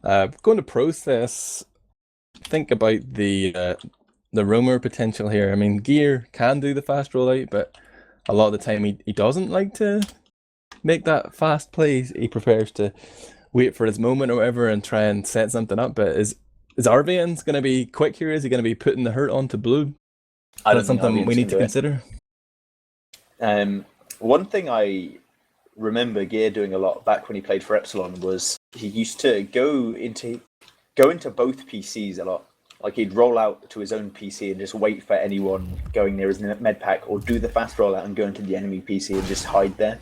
Going to process, think about the roamer potential here. I mean, Gear can do the fast rollout, but a lot of the time he doesn't like to make that fast play. He prefers to wait for his moment or whatever and try and set something up. But is Arvian's going to be quick here? Is he going to be putting the hurt onto blue? I don't That's think something we Arvian's need to gonna consider. One thing I remember Gear doing a lot back when he played for Epsilon was he used to go into both PCs a lot. Like he'd roll out to his own PC and just wait for anyone going near his med pack, or do the fast rollout and go into the enemy PC and just hide there.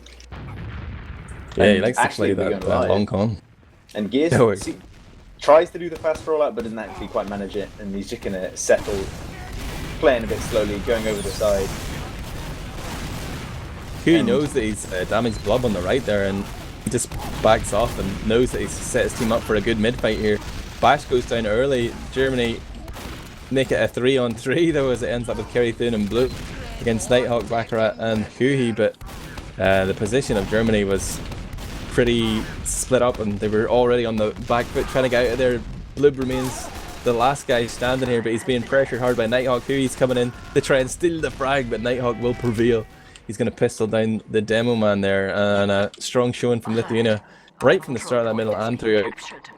Yeah, and he likes to play that long con. And Gear tries to do the fast rollout, but doesn't actually quite manage it, and he's just gonna settle, playing a bit slowly, going over the side. He knows that he's damaged Blub on the right there, and he just backs off and knows that he's set his team up for a good mid fight here. Bash goes down early. Germany make it a 3-on-3 though, as it ends up with Kerry Thune and Blue against Nighthawk, Baccarat and Huey. But the position of Germany was pretty split up, and they were already on the back foot trying to get out of there. Blub remains the last guy standing here, but he's being pressured hard by Nighthawk. Huey's coming in to try and steal the frag, but Nighthawk will prevail. He's going to pistol down the demo man there, and a strong showing from Lithuania right from the start of that middle and throughout.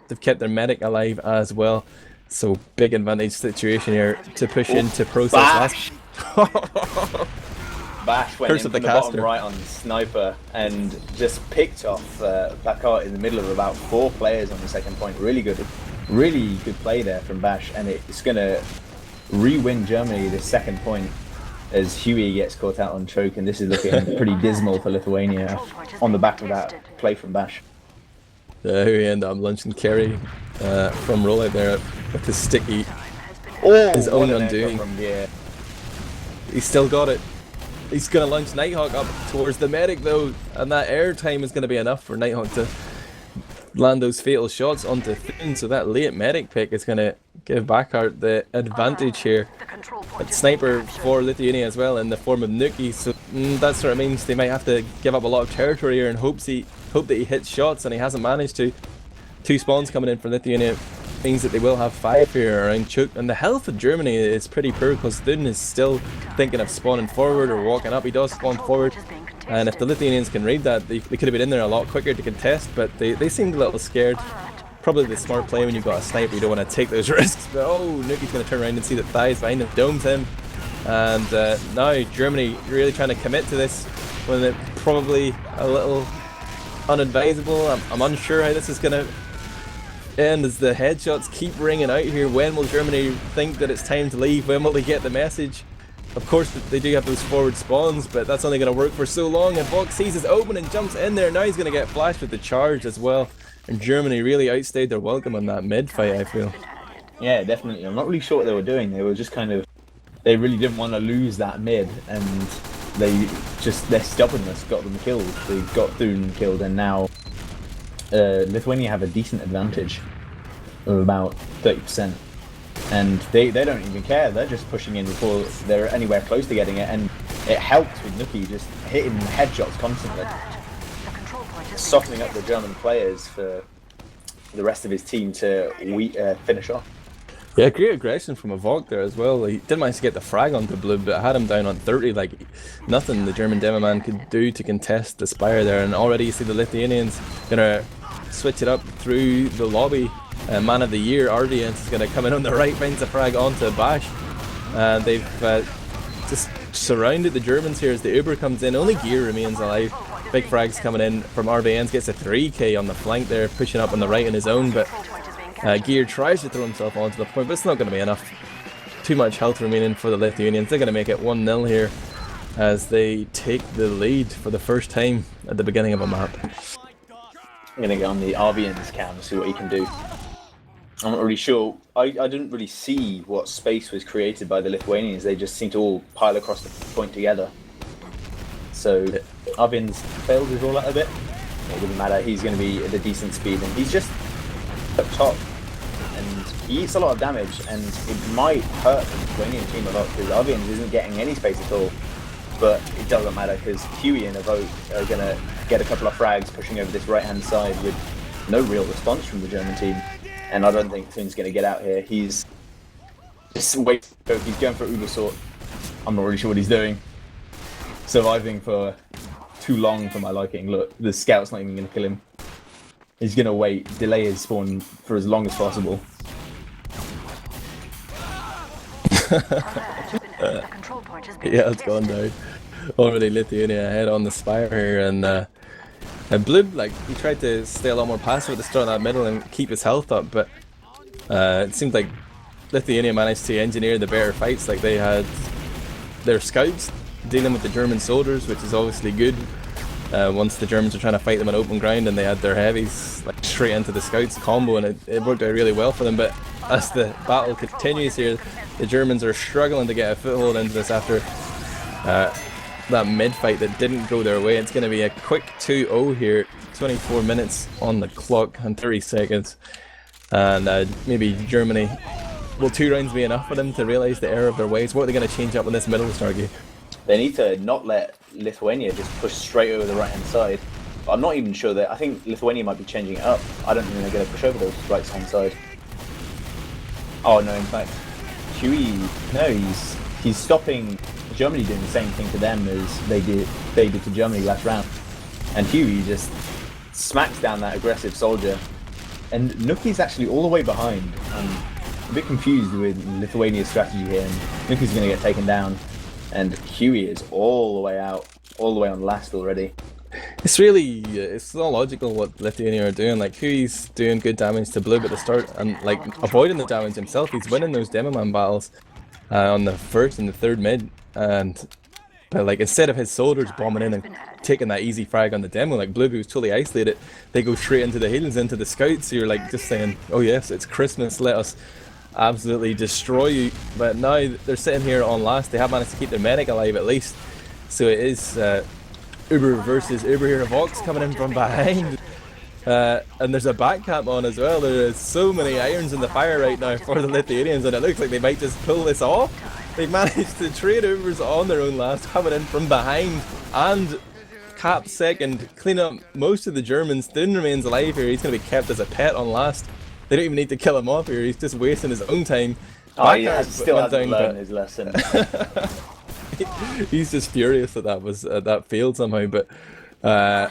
They've kept their medic alive as well, so big advantage situation here to push into process. Bash went in from the bottom right on Sniper and just picked off Baccarat in the middle of about 4 players on the second point. Really good play there from Bash, and it's going to re-win Germany this second point as Huey gets caught out on choke, and this is looking pretty dismal for Lithuania on the back of that play from Bash. Huey ended up lunching Kerry from rollout there with his sticky, his own undoing. He's still got it. He's going to launch Nighthawk up towards the medic though, and that air time is going to be enough for Nighthawk to land those fatal shots onto Thune, so that late medic pick is going to give Baccarat the advantage here. But Sniper for Lithuania as well in the form of Nuki, so that sort of means they might have to give up a lot of territory here and hope that he hits shots, and he hasn't managed to. 2 spawns coming in for Lithuania means that they will have 5 here around choke, and the health of Germany is pretty poor because Thune is still thinking of spawning forward or walking up. He does spawn forward, and if the Lithuanians can raid that, they could have been in there a lot quicker to contest, but they seemed a little scared. Probably the smart play when you've got a sniper, you don't want to take those risks. But oh, Nuki's going to turn around and see that Thigh's behind him, domes him. And now Germany really trying to commit to this when it's probably a little unadvisable. I'm unsure how this is going to end as the headshots keep ringing out here. When will Germany think that it's time to leave? When will they get the message? Of course, they do have those forward spawns, but that's only going to work for so long. And Vox sees his open and jumps in there. Now he's going to get flashed with the charge as well. And Germany really outstayed their welcome on that mid fight, I feel. Yeah, definitely. I'm not really sure what they were doing. They were just they really didn't want to lose that mid, and their stubbornness got them killed. They got Thune killed, and now Lithuania have a decent advantage of about 30%. And they don't even care. They're just pushing in before they're anywhere close to getting it, and it helps with Nuki just hitting headshots constantly, softening up the German players for the rest of his team to finish off. Yeah, great aggression from a Vok there as well. He didn't manage to get the frag onto Blue, but I had him down on 30. Like, nothing the German demo man could do to contest the Spire there. And already you see the Lithuanians gonna switch it up through the lobby. Man of the year, Arvians, is gonna come in on the right, finds the frag onto Bash. And they've just surrounded the Germans here as the Uber comes in. Only Gear remains alive. Big frags coming in from RVNs, gets a 3k on the flank there, pushing up on the right on his own, but Gear tries to throw himself onto the point, but it's not going to be enough. Too much health remaining for the Lithuanians. They're going to make it 1-0 here as they take the lead for the first time at the beginning of a map. I'm going to get on the RVN's cam and see what he can do. I'm not really sure. I didn't really see what space was created by the Lithuanians. They just seem to all pile across the point together. So Arvin's failed his rollout a bit. It doesn't matter, he's going to be at a decent speed, and he's just up top, and he eats a lot of damage, and it might hurt the Lithuanian team a lot because Arvian isn't getting any space at all. But it doesn't matter because Huey and Evoke are going to get a couple of frags pushing over this right hand side with no real response from the German team. and I don't think Thun's going to get out here. He's just wait. He's going for Ubersort. I'm not really sure what he's doing. Surviving for too long for my liking. Look, the scout's not even going to kill him. He's going to wait, delay his spawn for as long as possible. Yeah, it's gone down. Already Lithuania ahead on the spire here, and Blue, like, he tried to stay a lot more passive at the start of that middle and keep his health up, but it seemed like Lithuania managed to engineer the better fights. Like, they had their scouts dealing with the German soldiers, which is obviously good. Once the Germans were trying to fight them on open ground, and they had their heavies like straight into the scouts combo, and it worked out really well for them. But as the battle continues here, the Germans are struggling to get a foothold into this after that mid fight that didn't go their way. It's going to be a quick 2-0 here, 24 minutes on the clock and 30 seconds, and maybe Germany, will 2 rounds be enough for them to realise the error of their ways? What are they going to change up in this middle, Starkie? They need to not let Lithuania just push straight over the right-hand side. But I'm not even sure that... I think Lithuania might be changing it up. I don't think they're going to push over the right-hand side. Oh, no, in fact, Huey... No, he's stopping Germany doing the same thing to them as they did to Germany last round. And Huey just smacks down that aggressive soldier. And Nuki's actually all the way behind. I'm a bit confused with Lithuania's strategy here. And Nuki's going to get taken down. And Huey is all the way out, all the way on last already. It's really, it's not logical what Lithuania are doing. Like, Huey's doing good damage to Blue at the start, and like avoiding the damage himself. He's winning those demo man battles on the first and the third mid, but like instead of his soldiers bombing in and taking that easy frag on the demo, like Blue, who's totally isolated, they go straight into the healings, into the scouts. So you're like just saying, oh yes, it's Christmas, let us absolutely destroy you. But now they're sitting here on last. They have managed to keep their medic alive at least. So it is Uber versus Uber here. Vox coming in from behind, and there's a back cap on as well. There is so many irons in the fire right now for the Lithuanians, and it looks like they might just pull this off. They've managed to trade Ubers on their own last, coming in from behind and cap second, clean up most of the Germans. Thun remains alive here. He's going to be kept as a pet on last. They don't even need to kill him off here. He's just wasting his own time. Oh, he still hasn't learned his lesson. He's just furious that that failed somehow. But that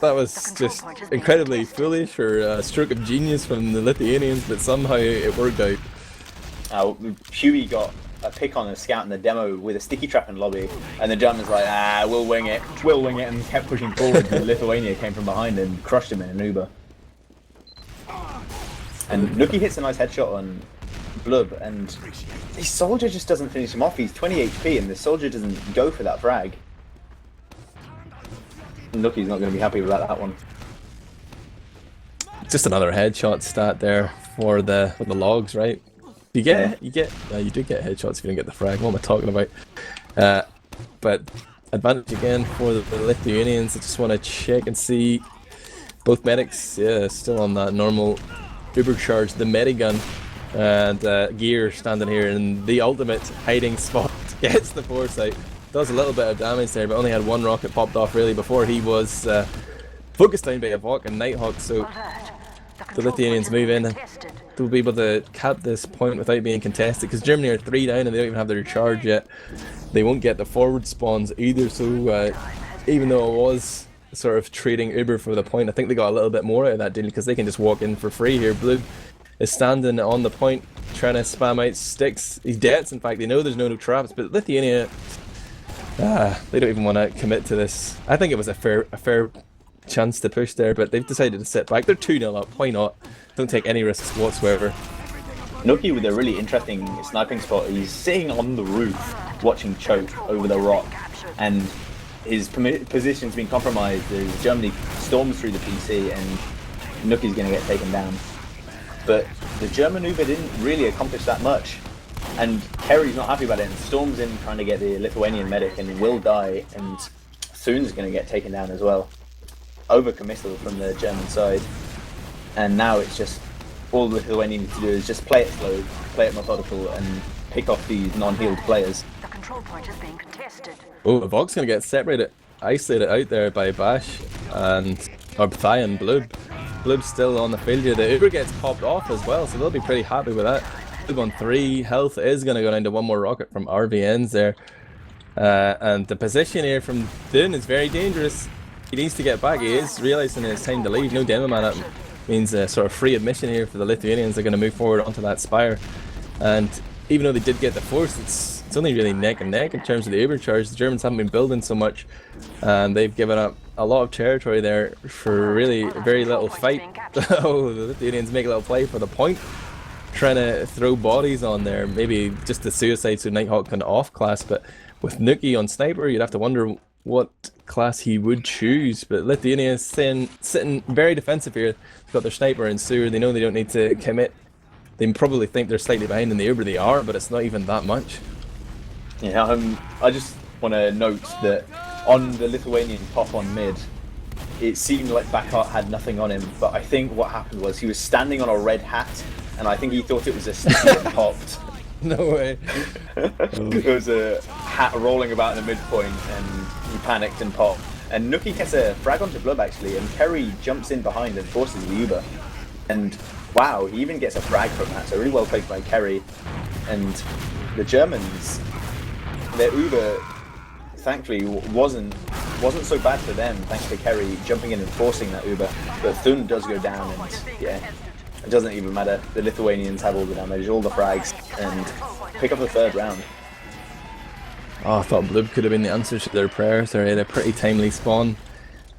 was just incredibly foolish, or a stroke of genius from the Lithuanians. But somehow it worked out. Huey got a pick on a scout in the demo with a sticky trap in lobby, and the Germans like, we'll wing it, and kept pushing forward. And Lithuania came from behind and crushed him in an Uber. And Nuki hits a nice headshot on Blub, and his soldier just doesn't finish him off. He's 20 HP, and the soldier doesn't go for that frag. Nuki's not going to be happy about that one. Just another headshot stat there for the logs, right? You do get headshots if you don't get the frag. What am I talking about? But advantage again for the Lithuanians. I just want to check and see both medics. Yeah, still on that normal Ubercharge, the medigun, and Gear standing here in the ultimate hiding spot. Gets the foresight, does a little bit of damage there, but only had one rocket popped off really before he was focused down by a Vok and Nighthawk. So the Lithuanians move in, and they'll be able to cap this point without being contested, because Germany are 3 down and they don't even have their charge yet. They won't get the forward spawns either, so even though it was sort of trading Uber for the point, I think they got a little bit more out of that deal, because they can just walk in for free here. Blue is standing on the point, trying to spam out sticks. He's dead. In fact, they know there's no traps, but Lithuania, they don't even want to commit to this. I think it was a fair chance to push there, but they've decided to sit back. They're 2-0 up. Why not? Don't take any risks whatsoever. Nuki with a really interesting sniping spot. He's sitting on the roof watching Choke over the rock, and his position's been compromised as Germany storms through the PC, and Nuki's going to get taken down. But the German Uber didn't really accomplish that much, and Kerry's not happy about it, and storms in trying to get the Lithuanian medic and will die, and Thun's going to get taken down as well. Overcommittal from the German side, and now it's just all the Lithuania need to do is just play it slow, play it methodical, and pick off these non-healed players. The control point is being contested. Oh, Vog's going to get separated, isolated out there by Bash and Thai and Blue. Bloob's still on the field here. The Uber gets popped off as well, so they'll be pretty happy with that. Bloob on 3 health is going to go down to one more rocket from RVNs there. And the position here from Dune is very dangerous. He needs to get back. He is realizing it's time to leave. No demo man up means a sort of free admission here for the Lithuanians. They're going to move forward onto that spire. And even though they did get the force, it's only really neck and neck in terms of the Uber charge. The Germans haven't been building so much, and they've given up a lot of territory there for really very little fight. Oh, the Lithuanians make a little play for the point, trying to throw bodies on there. Maybe just the suicide so Nighthawk can off class, but with Nuki on sniper, you'd have to wonder what class he would choose. But Lithuania is sitting very defensive here. They've got their sniper and sewer. They know they don't need to commit. They probably think they're slightly behind in the Uber. They are, but it's not even that much. Yeah, I just want to note that on the Lithuanian top on mid, it seemed like Backheart had nothing on him, but I think what happened was he was standing on a red hat, and I think he thought it was a sticky and popped. No way. There was a hat rolling about in the midpoint, and he panicked and popped. And Nuki gets a frag onto Blub actually, and Kerry jumps in behind and forces the Uber. And wow, he even gets a frag from that, so really well played by Kerry. And the Germans, their Uber, thankfully, wasn't so bad for them, thanks to Kerry jumping in and forcing that Uber. But Thun does go down, and yeah, it doesn't even matter. The Lithuanians have all the damage, all the frags, and pick up the third round. Oh, I thought Bloob could have been the answer to their prayers. They had a pretty timely spawn,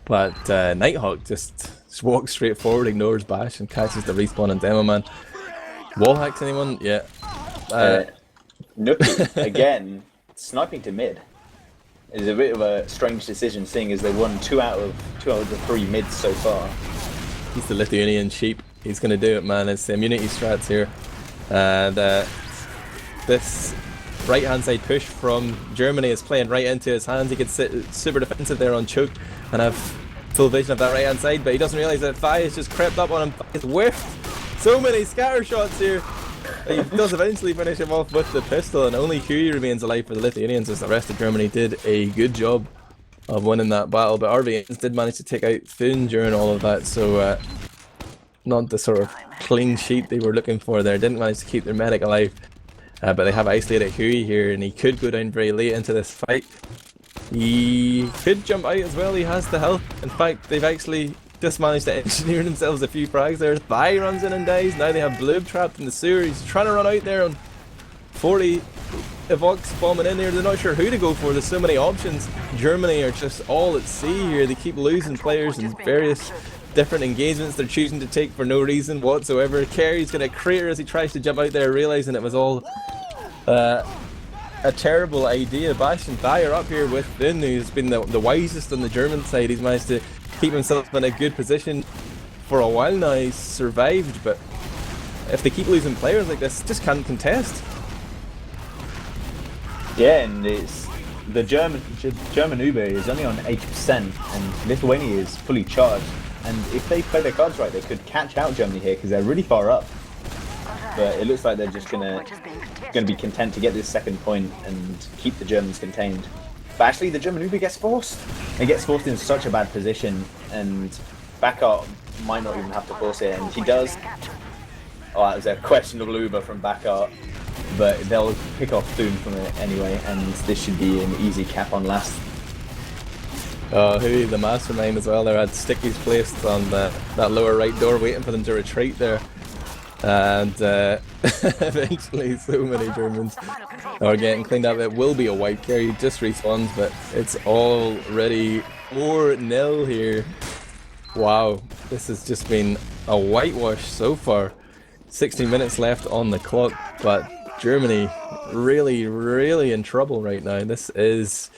but Nighthawk just walks straight forward, ignores Bash, and catches the respawn on Demo Man. Wall hacks anyone? Yeah. Nuki, again, sniping to mid is a bit of a strange decision, seeing as they won 2 out of the 3 mids so far. He's the Lithuanian sheep. He's going to do it, man. It's the immunity strats here. And this right-hand side push from Germany is playing right into his hands. He could sit super defensive there on choke and have full vision of that right-hand side, but he doesn't realize that Thigh has just crept up on him. He's whiffed. So many scatter shots here. He does eventually finish him off with the pistol, and only Huey remains alive for the Lithuanians, as the rest of Germany did a good job of winning that battle. But RVNs did manage to take out Thun during all of that, so not the sort of clean sheet they were looking for there. Didn't manage to keep their medic alive, but they have isolated Huey here, and he could go down very late into this fight. He could jump out as well. He has the health. In fact, they've actually just managed to engineer themselves a few frags there. Thigh runs in and dies. Now they have Bloob trapped in the sewer. He's trying to run out there on 40 Evox bombing in there. They're not sure who to go for. There's so many options. Germany are just all at sea here. They keep losing players in various different engagements they're choosing to take for no reason whatsoever. Kerry's going to crater as he tries to jump out there, realizing it was all a terrible idea. Bash and Thigh are up here with Thun, who's been the wisest on the German side. He's managed to keep himself in a good position for a while now. He's survived, but if they keep losing players like this, just can't contest. Yeah, and it's the German Uber is only on 80%, and Lithuania is fully charged. And if they play their cards right, they could catch out Germany here because they're really far up. But it looks like they're just gonna be content to get this second point and keep the Germans contained. But actually, the German Uber gets forced. It gets forced in such a bad position, and Backart might not even have to force it, and he does. Oh, that was a questionable Uber from Backart, but they'll pick off Thun from it anyway, and this should be an easy cap on last. Oh, Huey, the mastermind as well. There had stickies placed on that lower right door, waiting for them to retreat there. And eventually so many Germans are getting cleaned up. It will be a wipe. Kerry just respawns, but it's already 4-0 here. Wow, this has just been a whitewash so far. 16 minutes left on the clock, but Germany really in trouble right now. This is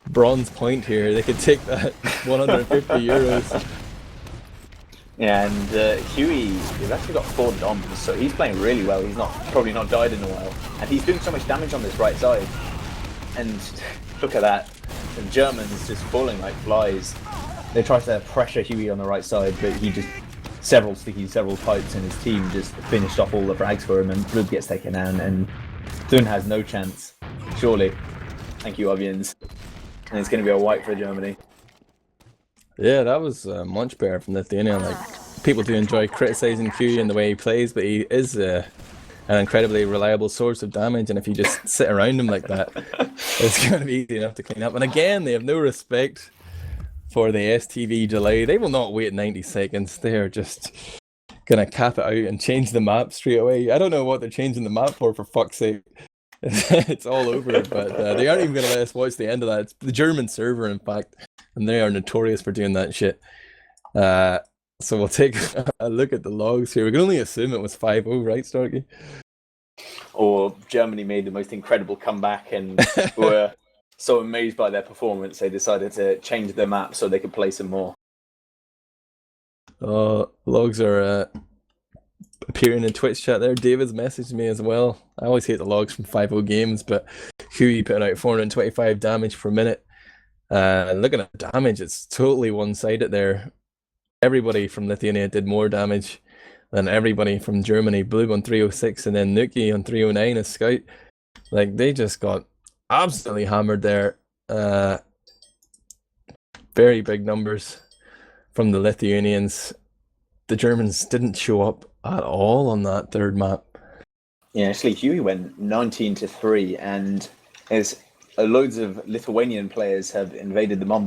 bronze point here. They could take that 150 euros. Yeah, and Huey has actually got 4 doms, so he's playing really well. He's probably not died in a while, and he's doing so much damage on this right side. And look at that, the Germans just falling like flies. They try to pressure Huey on the right side, but he just several stickies, several pipes, and his team just finished off all the frags for him. And Bloob gets taken down, and Thun has no chance. Surely, thank you, Avians. And it's going to be a wipe for Germany. Yeah, that was much better from Lithuania. Like, people do enjoy criticizing Huey and the way he plays, but he is an incredibly reliable source of damage, and if you just sit around him like that, it's going to be easy enough to clean up. And again, they have no respect for the STV delay. They will not wait 90 seconds. They are just going to cap it out and change the map straight away. I don't know what they're changing the map for fuck's sake. It's all over, but they aren't even going to let us watch the end of that. It's the German server, in fact, and they are notorious for doing that shit. So we'll take a look at the logs here. We can only assume it was 5-0, right, Starkie? Or Germany made the most incredible comeback and were so amazed by their performance, they decided to change their map so they could play some more. Logs are appearing in Twitch chat there. David's messaged me as well. I always hate the logs from 5-0 games, but Huey putting out 425 damage per minute. Looking at damage, it's totally one-sided there. Everybody from Lithuania did more damage than everybody from Germany. Blue on 306 and then Nuki on 309 as Scout. Like, they just got absolutely hammered there. Very big numbers from the Lithuanians. The Germans didn't show up at all on that third map. Yeah, actually, Huey went 19-3, and there's loads of Lithuanian players have invaded the Mumble